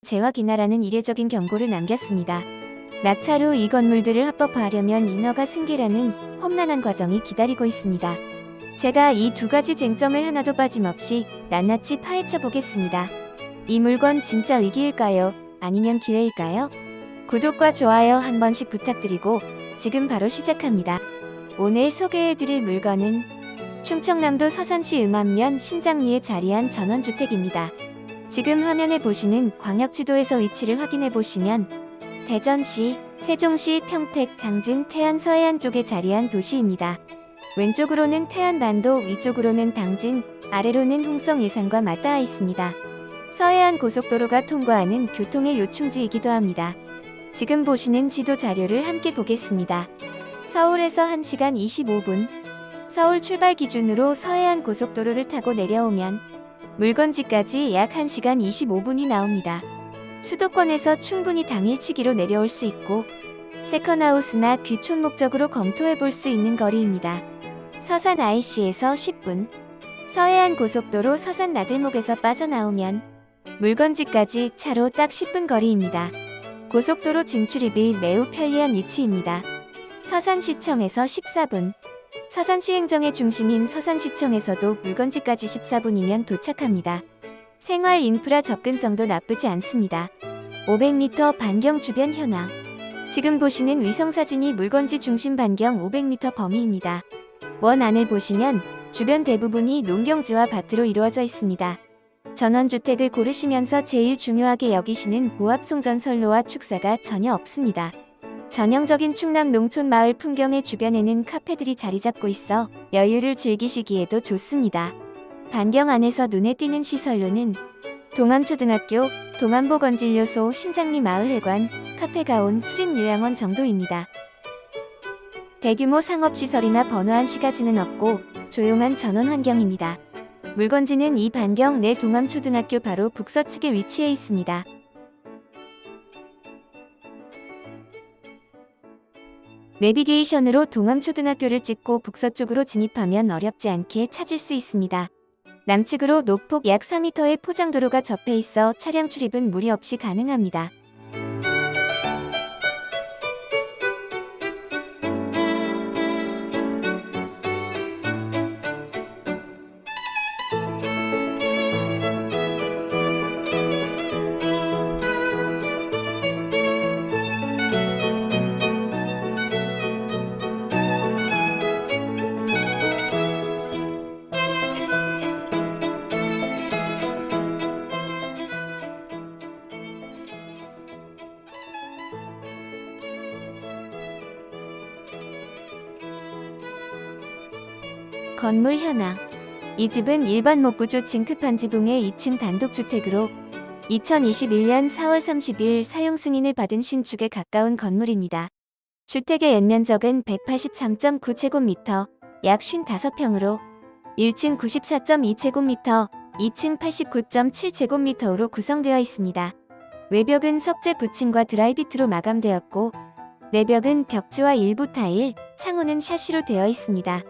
재확인하라는 이례적인 경고를 남겼습니다. 낙찰 후 이 건물들을 합법화하려면 인허가 승계라는 험난한 과정이 기다리고 있습니다. 제가 이 두 가지 쟁점을 하나도 빠짐없이 낱낱이 파헤쳐 보겠습니다. 이 물건 진짜 위기일까요? 아니면 기회일까요? 구독과 좋아요 한 번씩 부탁드리고 지금 바로 시작합니다. 오늘 소개해드릴 물건은 충청남도 서산시 음암면 신장리에 자리한 전원주택입니다. 지금 화면에 보시는 광역지도에서 위치를 확인해 보시면 대전시, 세종시, 평택, 당진, 태안, 서해안 쪽에 자리한 도시입니다. 왼쪽으로는 태안반도, 위쪽으로는 당진, 아래로는 홍성 예산과 맞닿아 있습니다. 서해안 고속도로가 통과하는 교통의 요충지이기도 합니다. 지금 보시는 지도 자료를 함께 보겠습니다. 서울에서 1시간 25분, 서울 출발 기준으로 서해안 고속도로를 타고 내려오면 물건지까지 약 1시간 25분이 나옵니다. 수도권에서 충분히 당일치기로 내려올 수 있고 세컨하우스나 귀촌 목적으로 검토해 볼 수 있는 거리입니다. 서산 IC에서 10분, 서해안 고속도로 서산 나들목에서 빠져나오면 물건지까지 차로 딱 10분 거리입니다. 고속도로 진출입이 매우 편리한 위치입니다. 서산시청에서 14분, 서산시 행정의 중심인 서산시청에서도 물건지까지 14분이면 도착합니다. 생활 인프라 접근성도 나쁘지 않습니다. 500m 반경 주변 현황. 지금 보시는 위성사진이 물건지 중심 반경 500m 범위입니다. 원 안을 보시면 주변 대부분이 농경지와 밭으로 이루어져 있습니다. 전원주택을 고르시면서 제일 중요하게 여기시는 보합송전선로와 축사가 전혀 없습니다. 전형적인 충남 농촌 마을 풍경의 주변에는 카페들이 자리 잡고 있어 여유를 즐기시기에도 좋습니다. 반경 안에서 눈에 띄는 시설로는 동암초등학교, 동암보건진료소, 신장리 마을회관, 카페가온, 수린요양원 정도입니다. 대규모 상업시설이나 번화한 시가지는 없고 조용한 전원 환경입니다. 물건지는 이 반경 내 동암초등학교 바로 북서측에 위치해 있습니다. 내비게이션으로 동암초등학교를 찍고 북서쪽으로 진입하면 어렵지 않게 찾을 수 있습니다. 남측으로 노폭 약 4m의 포장도로가 접해 있어 차량 출입은 무리 없이 가능합니다. 건물 현황. 이 집은 일반 목구조 징크판 지붕의 2층 단독주택으로 2021년 4월 30일 사용 승인을 받은 신축에 가까운 건물입니다. 주택의 연면적은 183.9제곱미터, 약 55평으로 1층 94.2제곱미터, 2층 89.7제곱미터로 구성되어 있습니다. 외벽은 석재 부침과 드라이비트로 마감되었고 내벽은 벽지와 일부 타일, 창호는 샤시로 되어 있습니다.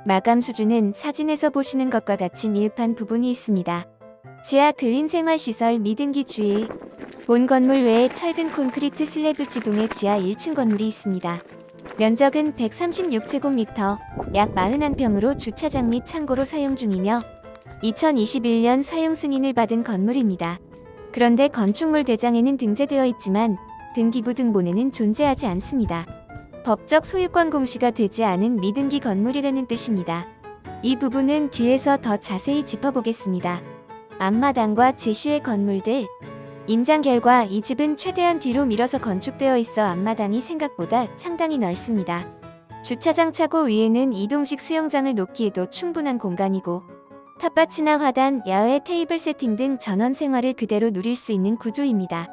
마감 수준은 사진에서 보시는 것과 같이 미흡한 부분이 있습니다. 지하 근린생활시설 미등기 주의. 본 건물 외에 철근 콘크리트 슬래브 지붕의 지하 1층 건물이 있습니다. 면적은 136제곱미터, 약 41평으로 주차장 및 창고로 사용 중이며 2021년 사용 승인을 받은 건물입니다. 그런데 건축물 대장에는 등재되어 있지만 등기부 등본에는 존재하지 않습니다. 법적 소유권 공시가 되지 않은 미등기 건물이라는 뜻입니다. 이 부분은 뒤에서 더 자세히 짚어보겠습니다. 앞마당과 제시의 건물들. 임장 결과 이 집은 최대한 뒤로 밀어서 건축되어 있어 앞마당이 생각보다 상당히 넓습니다. 주차장 차고 위에는 이동식 수영장을 놓기에도 충분한 공간이고 텃밭이나 화단, 야외 테이블 세팅 등 전원 생활을 그대로 누릴 수 있는 구조입니다.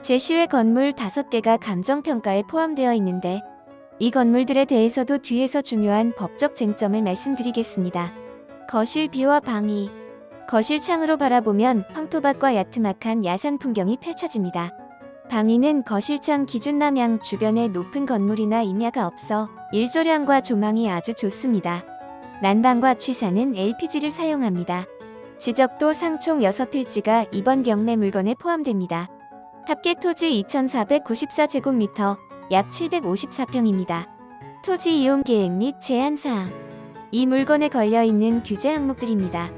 제시의 건물 5개가 감정평가에 포함되어 있는데 이 건물들에 대해서도 뒤에서 중요한 법적 쟁점을 말씀드리겠습니다. 거실 비와 방이. 거실 창으로 바라보면 황토밭과 야트막한 야산 풍경이 펼쳐집니다. 방위는 거실창 기준 남향 주변에 높은 건물이나 임야가 없어 일조량과 조망이 아주 좋습니다. 난방과 취사는 LPG를 사용합니다. 지적도 상총 6필지가 이번 경매 물건에 포함됩니다. 합계 토지 2,494제곱미터, 약 754평입니다. 토지 이용 계획 및 제한사항. 이 물건에 걸려있는 규제 항목들입니다.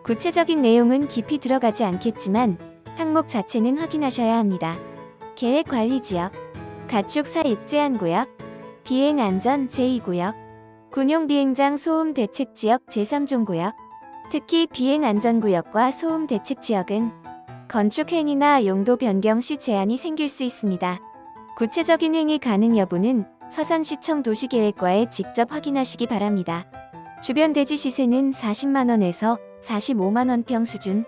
구체적인 내용은 깊이 들어가지 않겠지만 항목 자체는 확인하셔야 합니다. 계획관리지역, 가축사육 제한구역, 비행안전 제2구역, 군용비행장 소음대책지역 제3종구역. 특히 비행안전구역과 소음대책지역은 건축행위나 용도 변경 시 제한이 생길 수 있습니다. 구체적인 행위 가능 여부는 서산시청 도시계획과에 직접 확인하시기 바랍니다. 주변 대지 시세는 40만원에서 45만원 평 수준.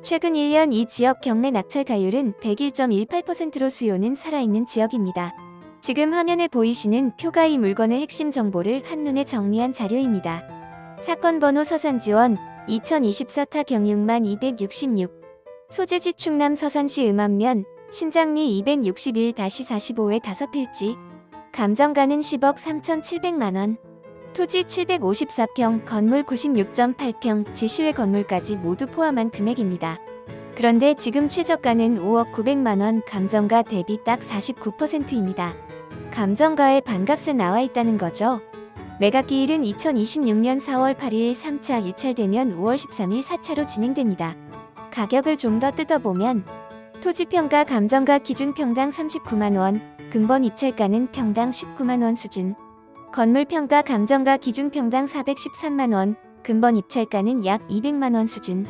최근 1년 이 지역 경매 낙찰 가율은 101.18%로 수요는 살아있는 지역입니다. 지금 화면에 보이시는 표가 이 물건의 핵심 정보를 한눈에 정리한 자료입니다. 사건 번호 서산지원 2024타 경육만 266. 소재지 충남 서산시 음암면 신장리 261-45의 5필지. 감정가는 10억 3,700만원. 토지 754평, 건물 96.8평, 제시외 건물까지 모두 포함한 금액입니다. 그런데 지금 최저가는 5억 900만원, 감정가 대비 딱 49%입니다. 감정가에 반값에 나와 있다는 거죠. 매각기일은 2026년 4월 8일 3차 유찰되면 5월 13일 4차로 진행됩니다. 가격을 좀 더 뜯어보면 토지평가 감정가 기준 평당 39만원, 근본 입찰가는 평당 19만원 수준. 건물평가 감정가 기준 평당 413만원, 근본 입찰가는 약 200만원 수준.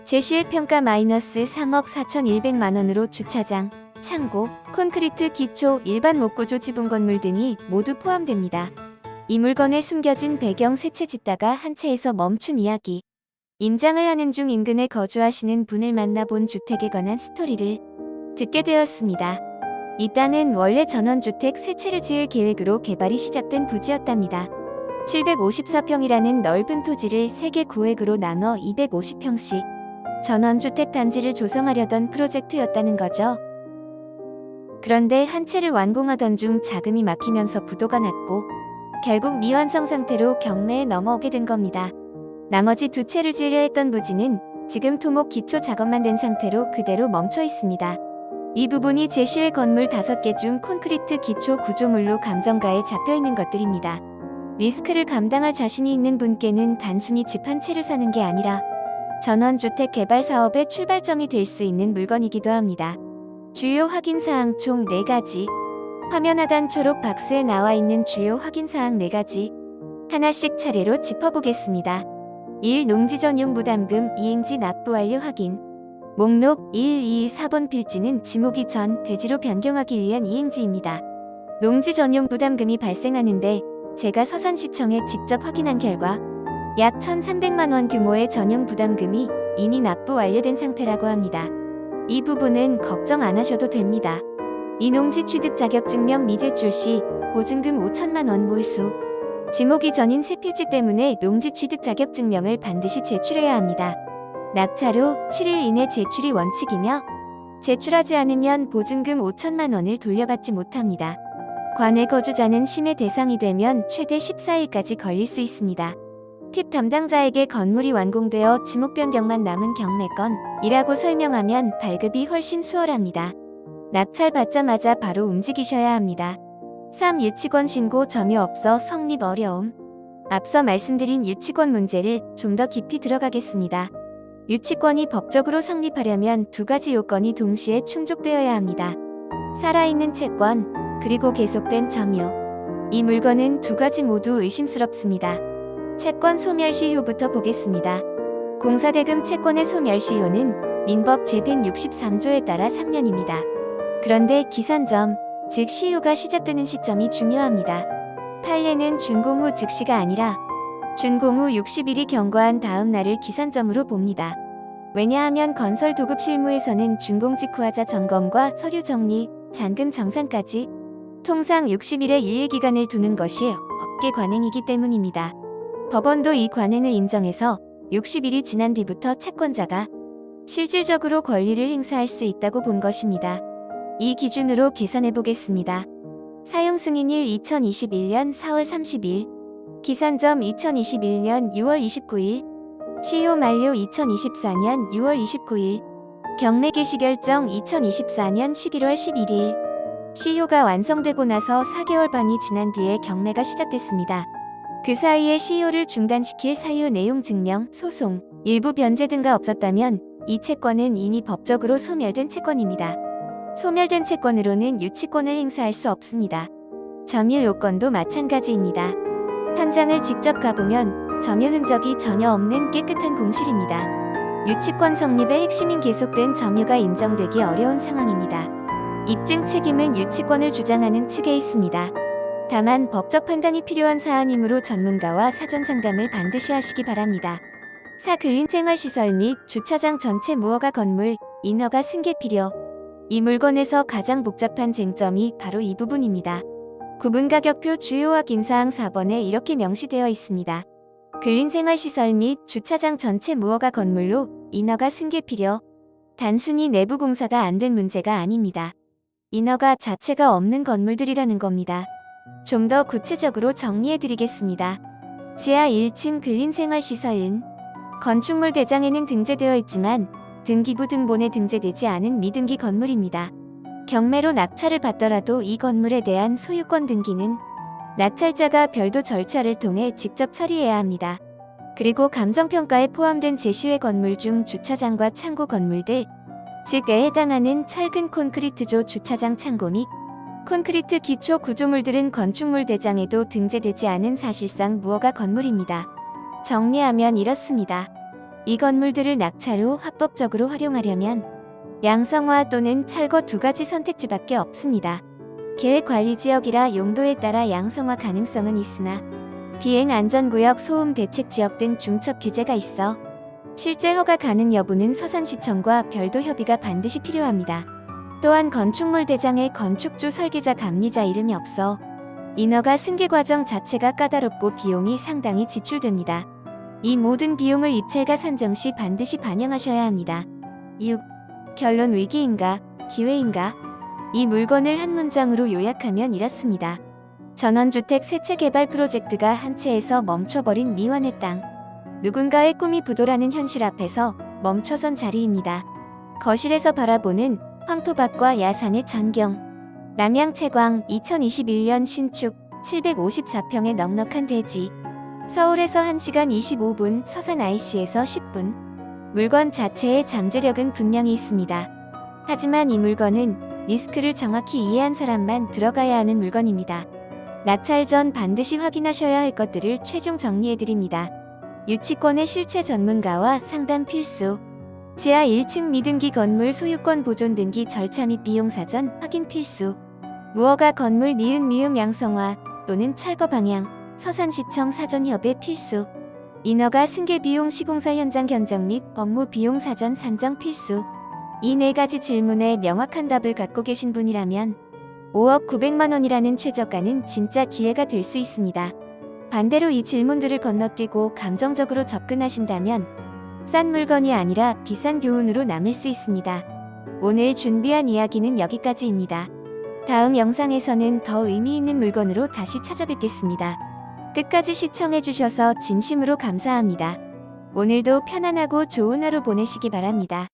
제시의 평가 마이너스 3억 4,100만원으로 주차장, 창고, 콘크리트 기초, 일반 목구조 지붕 건물 등이 모두 포함됩니다. 이 물건에 숨겨진 배경 세 채 짓다가 한 채에서 멈춘 이야기. 임장을 하는 중 인근에 거주하시는 분을 만나본 주택에 관한 스토리를 듣게 되었습니다. 이 땅은 원래 전원주택 세 채를 지을 계획으로 개발이 시작된 부지였답니다. 754평이라는 넓은 토지를 3개 구획으로 나눠 250평씩 전원주택 단지를 조성하려던 프로젝트였다는 거죠. 그런데 한 채를 완공하던 중 자금이 막히면서 부도가 났고 결국 미완성 상태로 경매에 넘어오게 된 겁니다. 나머지 2채를 지으려 했던 부지는 지금 토목 기초 작업만 된 상태로 그대로 멈춰 있습니다. 이 부분이 제시의 건물 5개 중 콘크리트 기초 구조물로 감정가에 잡혀있는 것들입니다. 리스크를 감당할 자신이 있는 분께는 단순히 집 한 채를 사는 게 아니라 전원주택 개발 사업의 출발점이 될 수 있는 물건이기도 합니다. 주요 확인사항 총 4가지. 화면 하단 초록 박스에 나와 있는 주요 확인사항 4가지. 하나씩 차례로 짚어보겠습니다. 1. 농지 전용 부담금 이행지 납부 완료 확인. 목록 1, 2, 4번 필지는 지목이 전 대지로 변경하기 위한 이행지입니다. 농지 전용 부담금이 발생하는데 제가 서산시청에 직접 확인한 결과 약 1,300만원 규모의 전용 부담금이 이미 납부 완료된 상태라고 합니다. 이 부분은 걱정 안 하셔도 됩니다. 이 농지 취득 자격증명 미제출 시 보증금 5천만원 몰수. 지목이 전인 새 필지 때문에 농지 취득 자격증명을 반드시 제출해야 합니다. 낙찰 후 7일 이내 제출이 원칙이며 제출하지 않으면 보증금 5천만원을 돌려받지 못합니다. 관내 거주자는 심해 대상이 되면 최대 14일까지 걸릴 수 있습니다. 팁 담당자에게 건물이 완공되어 지목 변경만 남은 경매건이라고 설명하면 발급이 훨씬 수월합니다. 낙찰 받자마자 바로 움직이셔야 합니다. 3. 유치권 신고 점유 없어 성립 어려움. 앞서 말씀드린 유치권 문제를 좀 더 깊이 들어가겠습니다. 유치권이 법적으로 성립하려면 2가지 요건이 동시에 충족되어야 합니다. 살아있는 채권, 그리고 계속된 점유. 이 물건은 2가지 모두 의심스럽습니다. 채권 소멸시효부터 보겠습니다. 공사대금 채권의 소멸시효는 민법 제163조에 따라 3년입니다. 그런데 기산점, 즉 시효가 시작되는 시점이 중요합니다. 판례는 준공 후 즉시가 아니라 준공 후 60일이 경과한 다음 날을 기산점으로 봅니다. 왜냐하면 건설 도급 실무에서는 준공 직후하자 점검과 서류 정리, 잔금 정산까지 통상 60일의 유예기간을 두는 것이 업계 관행이기 때문입니다. 법원도 이 관행을 인정해서 60일이 지난 뒤부터 채권자가 실질적으로 권리를 행사할 수 있다고 본 것입니다. 이 기준으로 계산해 보겠습니다. 사용 승인일 2021년 4월 30일, 기산점 2021년 6월 29일, 시효 만료 2024년 6월 29일, 경매 개시 결정 2024년 11월 11일. CEO가 완성되고 나서 4개월 반이 지난 뒤에 경매가 시작됐습니다. 그 사이에 CEO를 중단시킬 사유 내용 증명, 소송, 일부 변제 등가 없었다면 이 채권은 이미 법적으로 소멸된 채권입니다. 소멸된 채권으로는 유치권을 행사할 수 없습니다. 점유 요건도 마찬가지입니다. 현장을 직접 가보면 점유 흔적이 전혀 없는 깨끗한 공실입니다. 유치권 성립의 핵심인 계속된 점유가 인정되기 어려운 상황입니다. 입증 책임은 유치권을 주장하는 측에 있습니다. 다만 법적 판단이 필요한 사안이므로 전문가와 사전 상담을 반드시 하시기 바랍니다. 4. 근린생활시설 및 주차장 전체 무허가 건물, 인허가 승계 필요. 이 물건에서 가장 복잡한 쟁점이 바로 이 부분입니다. 구분가격표 주요확 인사항 4번에 이렇게 명시되어 있습니다. 근린생활시설 및 주차장 전체 무허가 건물로 인허가 승계 필요. 단순히 내부 공사가 안 된 문제가 아닙니다. 인허가 자체가 없는 건물들이라는 겁니다. 좀 더 구체적으로 정리해드리겠습니다. 지하 1층 근린생활시설은 건축물 대장에는 등재되어 있지만 등기부 등본에 등재되지 않은 미등기 건물입니다. 경매로 낙찰을 받더라도 이 건물에 대한 소유권 등기는 낙찰자가 별도 절차를 통해 직접 처리해야 합니다. 그리고 감정평가에 포함된 제시외 건물 중 주차장과 창고 건물들, 즉에 해당하는 철근 콘크리트조 주차장 창고 및 콘크리트 기초 구조물들은 건축물 대장에도 등재되지 않은 사실상 무허가 건물입니다. 정리하면 이렇습니다. 이 건물들을 낙찰 후 합법적으로 활용하려면 양성화 또는 철거 두 가지 선택지밖에 없습니다. 계획관리지역이라 용도에 따라 양성화 가능성은 있으나 비행안전구역, 소음대책지역 등 중첩 규제가 있어 실제 허가 가능 여부는 서산시청과 별도 협의가 반드시 필요합니다. 또한 건축물 대장에 건축주, 설계자, 감리자 이름이 없어 인허가 승계 과정 자체가 까다롭고 비용이 상당히 지출됩니다. 이 모든 비용을 입찰가 산정 시 반드시 반영하셔야 합니다. 6. 결론 위기인가, 기회인가? 이 물건을 한 문장으로 요약하면 이렇습니다. 전원주택 세채 개발 프로젝트가 한 채에서 멈춰버린 미완의 땅. 누군가의 꿈이 부도라는 현실 앞에서 멈춰선 자리입니다. 거실에서 바라보는 황토밭과 야산의 전경. 남양채광 2021년 신축 754평의 넉넉한 대지. 서울에서 1시간 25분, 서산 IC에서 10분. 물건 자체의 잠재력은 분명히 있습니다. 하지만 이 물건은 리스크를 정확히 이해한 사람만 들어가야 하는 물건입니다. 낙찰 전 반드시 확인하셔야 할 것들을 최종 정리해드립니다. 유치권의 실체 전문가와 상담 필수. 지하 1층 미등기 건물 소유권 보존 등기 절차 및 비용 사전 확인 필수. 무허가 건물 니은 미음 양성화 또는 철거 방향, 서산시청 사전협의 필수. 인허가 승계 비용 시공사 현장 견적 및 법무 비용 사전 산정 필수. 이 4가지 질문에 명확한 답을 갖고 계신 분이라면 5억 900만 원이라는 최저가는 진짜 기회가 될 수 있습니다. 반대로 이 질문들을 건너뛰고 감정적으로 접근하신다면 싼 물건이 아니라 비싼 교훈으로 남을 수 있습니다. 오늘 준비한 이야기는 여기까지입니다. 다음 영상에서는 더 의미 있는 물건으로 다시 찾아뵙겠습니다. 끝까지 시청해주셔서 진심으로 감사합니다. 오늘도 편안하고 좋은 하루 보내시기 바랍니다.